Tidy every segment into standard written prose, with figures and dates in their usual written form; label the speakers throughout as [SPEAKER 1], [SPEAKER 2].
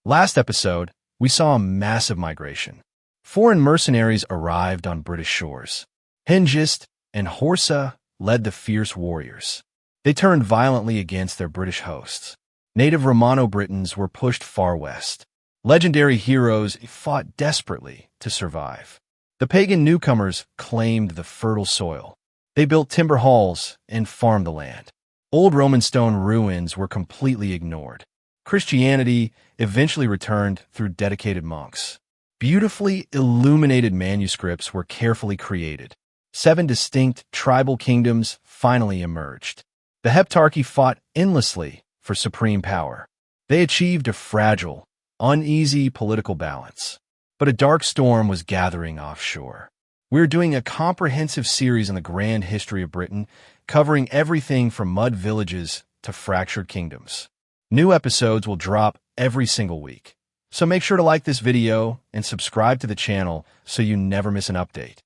[SPEAKER 1] Last episode, we saw a massive migration. Foreign mercenaries arrived on British shores. Hengist and Horsa led the fierce warriors. They turned violently against their British hosts. Native Romano-Britons were pushed far west. Legendary heroes fought desperately to survive. The pagan newcomers claimed the fertile soil. They built timber halls and farmed the land. Old Roman stone ruins were completely ignored. Christianity eventually returned through dedicated monks. Beautifully illuminated manuscripts were carefully created. 7 distinct tribal kingdoms finally emerged. The Heptarchy fought endlessly for supreme power. They achieved a fragile, uneasy political balance. But a dark storm was gathering offshore. We're doing a comprehensive series on the grand history of Britain, covering everything from mud villages to fractured kingdoms. New episodes will drop every single week. So make sure to like this video and subscribe to the channel so you never miss an update.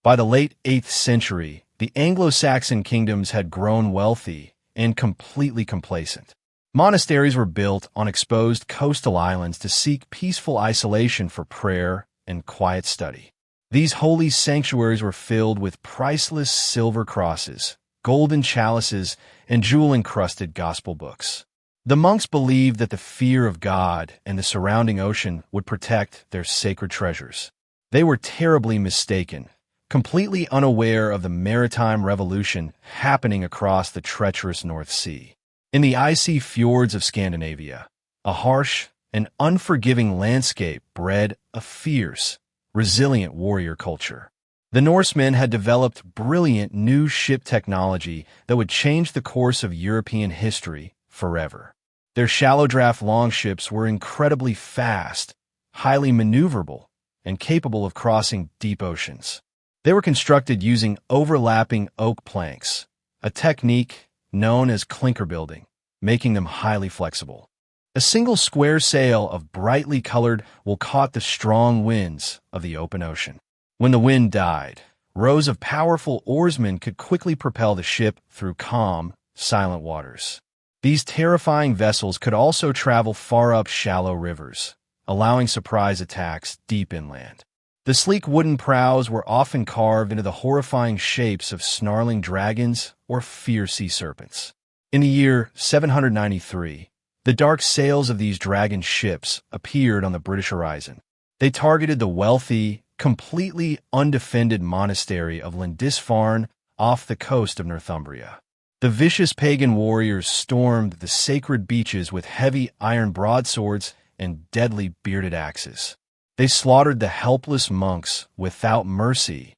[SPEAKER 1] By the late 8th century, the Anglo-Saxon kingdoms had grown wealthy and completely complacent. Monasteries were built on exposed coastal islands to seek peaceful isolation for prayer and quiet study. These holy sanctuaries were filled with priceless silver crosses, golden chalices, and jewel-encrusted gospel books. The monks believed that the fear of God and the surrounding ocean would protect their sacred treasures. They were terribly mistaken, completely unaware of the maritime revolution happening across the treacherous North Sea. In the icy fjords of Scandinavia, a harsh and unforgiving landscape bred a fierce, resilient warrior culture. The Norsemen had developed brilliant new ship technology that would change the course of European history forever. Their shallow-draft longships were incredibly fast, highly maneuverable, and capable of crossing deep oceans. They were constructed using overlapping oak planks, a technique known as clinker building, making them highly flexible. A single square sail of brightly colored wool caught the strong winds of the open ocean. When the wind died, rows of powerful oarsmen could quickly propel the ship through calm, silent waters. These terrifying vessels could also travel far up shallow rivers, allowing surprise attacks deep inland. The sleek wooden prows were often carved into the horrifying shapes of snarling dragons or fierce sea serpents. In the year 793, the dark sails of these dragon ships appeared on the British horizon. They targeted the wealthy, completely undefended monastery of Lindisfarne off the coast of Northumbria. The vicious pagan warriors stormed the sacred beaches with heavy iron broadswords and deadly bearded axes. They slaughtered the helpless monks without mercy,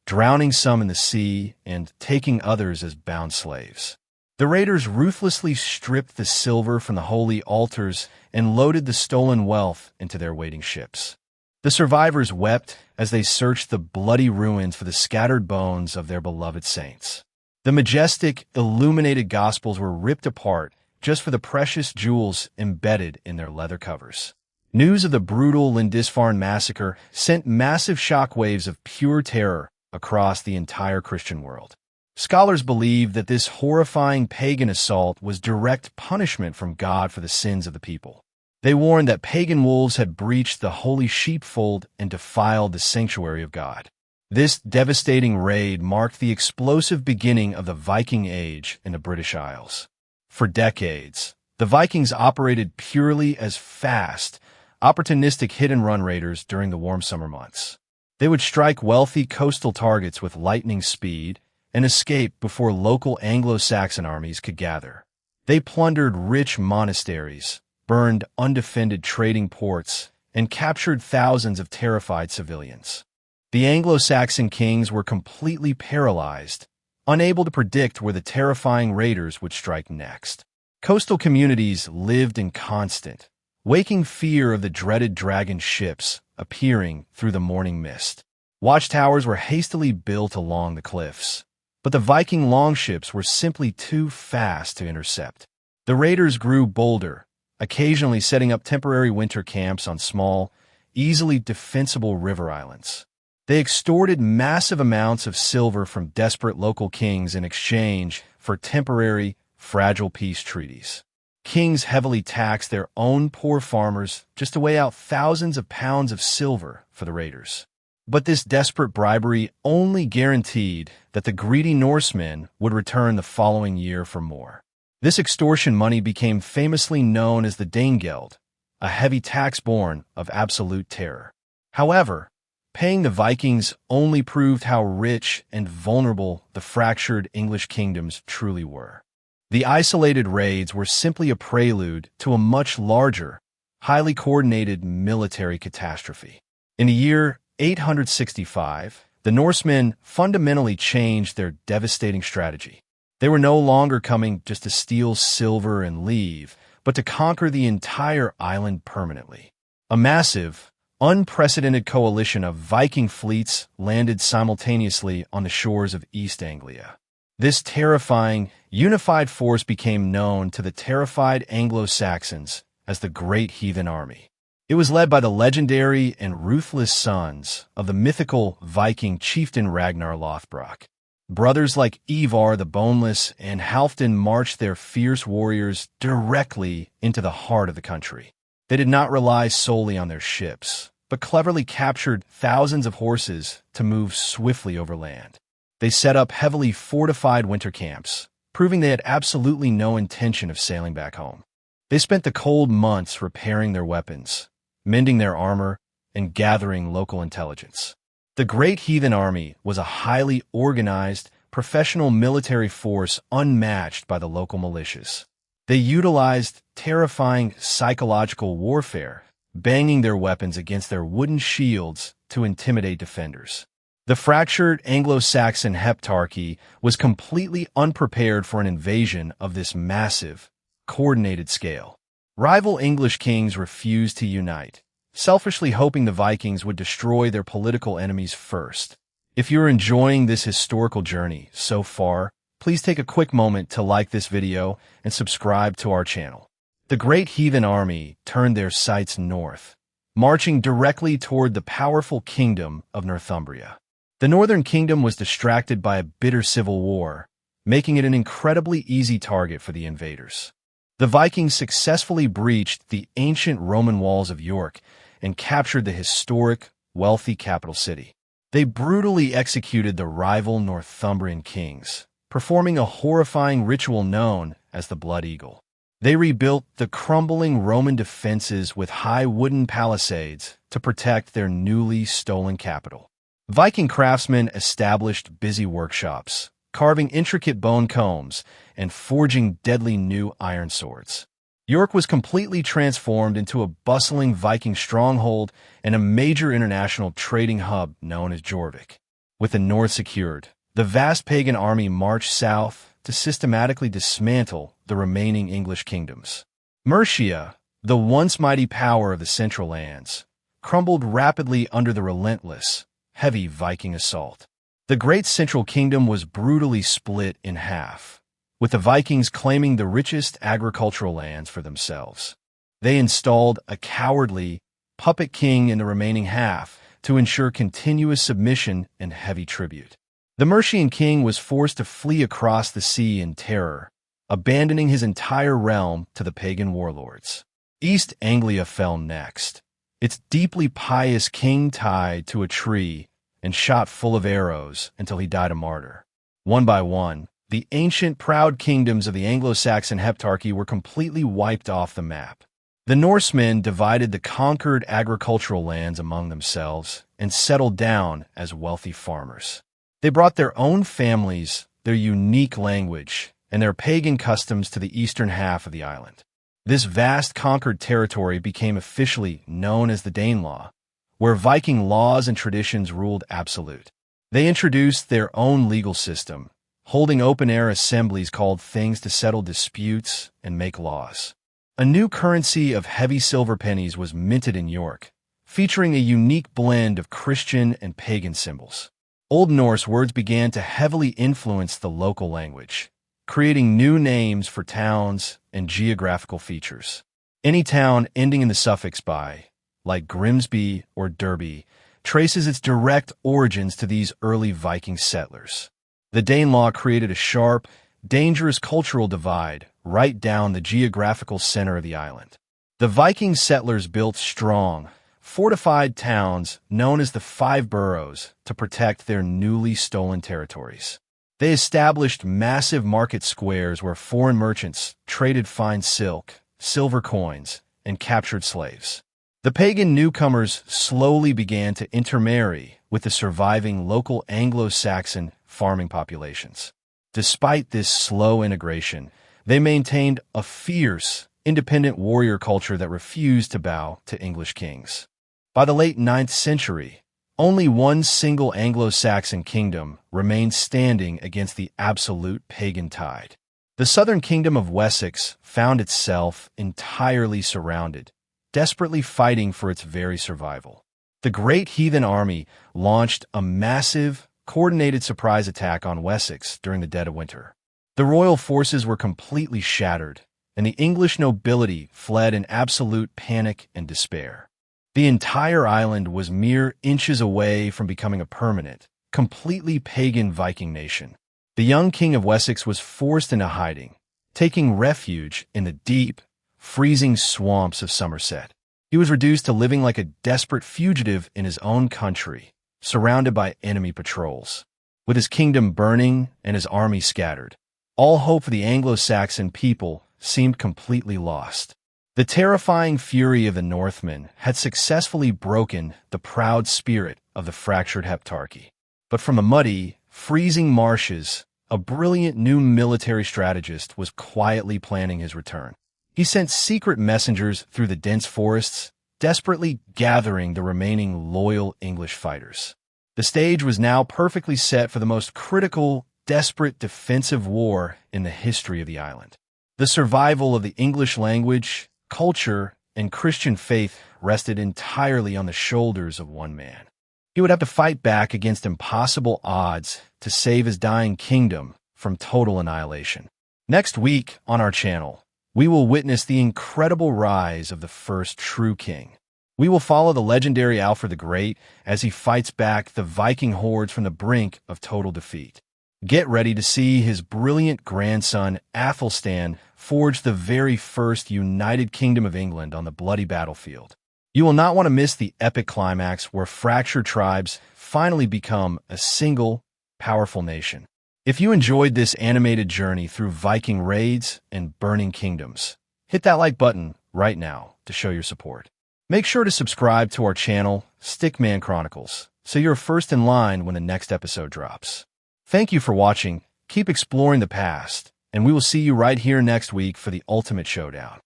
[SPEAKER 1] drowning some in the sea and taking others as bound slaves. The raiders ruthlessly stripped the silver from the holy altars and loaded the stolen wealth into their waiting ships. The survivors wept as they searched the bloody ruins for the scattered bones of their beloved saints. The majestic, illuminated Gospels were ripped apart just for the precious jewels embedded in their leather covers. News of the brutal Lindisfarne massacre sent massive shockwaves of pure terror across the entire Christian world. Scholars believe that this horrifying pagan assault was direct punishment from God for the sins of the people. They warned that pagan wolves had breached the holy sheepfold and defiled the sanctuary of God. This devastating raid marked the explosive beginning of the Viking Age in the British Isles. For decades, the Vikings operated purely as fast, opportunistic hit-and-run raiders during the warm summer months. They would strike wealthy coastal targets with lightning speed and escape before local Anglo-Saxon armies could gather. They plundered rich monasteries, burned undefended trading ports, and captured thousands of terrified civilians. The Anglo-Saxon kings were completely paralyzed, unable to predict where the terrifying raiders would strike next. Coastal communities lived in constant, waking fear of the dreaded dragon ships appearing through the morning mist. Watchtowers were hastily built along the cliffs, but the Viking longships were simply too fast to intercept. The raiders grew bolder, occasionally setting up temporary winter camps on small, easily defensible river islands. They extorted massive amounts of silver from desperate local kings in exchange for temporary, fragile peace treaties. kings heavily taxed their own poor farmers just to weigh out thousands of pounds of silver for the raiders. But this desperate bribery only guaranteed that the greedy Norsemen would return the following year for more. This extortion money became famously known as the Danegeld, a heavy tax born of absolute terror. However, paying the Vikings only proved how rich and vulnerable the fractured English kingdoms truly were. The isolated raids were simply a prelude to a much larger, highly coordinated military catastrophe. In the year 865, the Norsemen fundamentally changed their devastating strategy. They were no longer coming just to steal silver and leave, but to conquer the entire island permanently. A massive, unprecedented coalition of Viking fleets landed simultaneously on the shores of East Anglia. This terrifying, unified force became known to the terrified Anglo-Saxons as the Great Heathen Army. It was led by the legendary and ruthless sons of the mythical Viking chieftain Ragnar Lothbrok. Brothers like Ivar the Boneless and Halfdan marched their fierce warriors directly into the heart of the country. They did not rely solely on their ships, but cleverly captured thousands of horses to move swiftly over land. They set up heavily fortified winter camps, proving they had absolutely no intention of sailing back home. They spent the cold months repairing their weapons, mending their armor, and gathering local intelligence. The Great Heathen Army was a highly organized, professional military force unmatched by the local militias. They utilized terrifying psychological warfare, banging their weapons against their wooden shields to intimidate defenders. The fractured Anglo-Saxon Heptarchy was completely unprepared for an invasion of this massive, coordinated scale. Rival English kings refused to unite, selfishly hoping the Vikings would destroy their political enemies first. If you're enjoying this historical journey so far, please take a quick moment to like this video and subscribe to our channel. The Great Heathen Army turned their sights north, marching directly toward the powerful kingdom of Northumbria. The northern kingdom was distracted by a bitter civil war, making it an incredibly easy target for the invaders. The Vikings successfully breached the ancient Roman walls of York and captured the historic, wealthy capital city. They brutally executed the rival Northumbrian kings, performing a horrifying ritual known as the Blood Eagle. They rebuilt the crumbling Roman defenses with high wooden palisades to protect their newly stolen capital. Viking craftsmen established busy workshops, carving intricate bone combs and forging deadly new iron swords. York was completely transformed into a bustling Viking stronghold and a major international trading hub known as Jorvik. With the north secured, the vast pagan army marched south to systematically dismantle the remaining English kingdoms. Mercia, the once mighty power of the Central Lands, crumbled rapidly under the relentless, heavy Viking assault. The great Central Kingdom was brutally split in half, with the Vikings claiming the richest agricultural lands for themselves. They installed a cowardly, puppet king in the remaining half to ensure continuous submission and heavy tribute. The Mercian king was forced to flee across the sea in terror, abandoning his entire realm to the pagan warlords. East Anglia fell next, its deeply pious king tied to a tree and shot full of arrows until he died a martyr. One by one, the ancient proud kingdoms of the Anglo-Saxon Heptarchy were completely wiped off the map. The Norsemen divided the conquered agricultural lands among themselves and settled down as wealthy farmers. They brought their own families, their unique language, and their pagan customs to the eastern half of the island. This vast conquered territory became officially known as the Danelaw, where Viking laws and traditions ruled absolute. They introduced their own legal system, holding open-air assemblies called things to settle disputes and make laws. A new currency of heavy silver pennies was minted in York, featuring a unique blend of Christian and pagan symbols. Old Norse words began to heavily influence the local language, creating new names for towns and geographical features. Any town ending in the suffix by, like Grimsby or Derby, traces its direct origins to these early Viking settlers. The Danelaw created a sharp, dangerous cultural divide right down the geographical center of the island. The Viking settlers built strong, fortified towns known as the Five Boroughs to protect their newly stolen territories. They established massive market squares where foreign merchants traded fine silk, silver coins, and captured slaves. The pagan newcomers slowly began to intermarry with the surviving local Anglo-Saxon farming populations. Despite this slow integration, they maintained a fierce, independent warrior culture that refused to bow to English kings. By the late 9th century, only one single Anglo-Saxon kingdom remained standing against the absolute pagan tide. The southern kingdom of Wessex found itself entirely surrounded, desperately fighting for its very survival. The Great Heathen Army launched a massive, coordinated surprise attack on Wessex during the dead of winter. The royal forces were completely shattered, and the English nobility fled in absolute panic and despair. The entire island was mere inches away from becoming a permanent, completely pagan Viking nation. The young king of Wessex was forced into hiding, taking refuge in the deep, freezing swamps of Somerset. He was reduced to living like a desperate fugitive in his own country, surrounded by enemy patrols. With his kingdom burning and his army scattered, all hope for the Anglo-Saxon people seemed completely lost. The terrifying fury of the Northmen had successfully broken the proud spirit of the fractured Heptarchy. But from the muddy, freezing marshes, a brilliant new military strategist was quietly planning his return. He sent secret messengers through the dense forests, desperately gathering the remaining loyal English fighters. The stage was now perfectly set for the most critical, desperate defensive war in the history of the island. The survival of the English language, culture, and Christian faith rested entirely on the shoulders of one man. He would have to fight back against impossible odds to save his dying kingdom from total annihilation. Next week on our channel, we will witness the incredible rise of the first true king. We will follow the legendary Alfred the Great as he fights back the Viking hordes from the brink of total defeat. Get ready to see his brilliant grandson, Athelstan, forge the very first United Kingdom of England on the bloody battlefield. You will not want to miss the epic climax where fractured tribes finally become a single, powerful nation. If you enjoyed this animated journey through Viking raids and burning kingdoms, hit that like button right now to show your support. Make sure to subscribe to our channel, Stickman Chronicles, so you're first in line when the next episode drops. Thank you for watching, keep exploring the past, and we will see you right here next week for the ultimate showdown.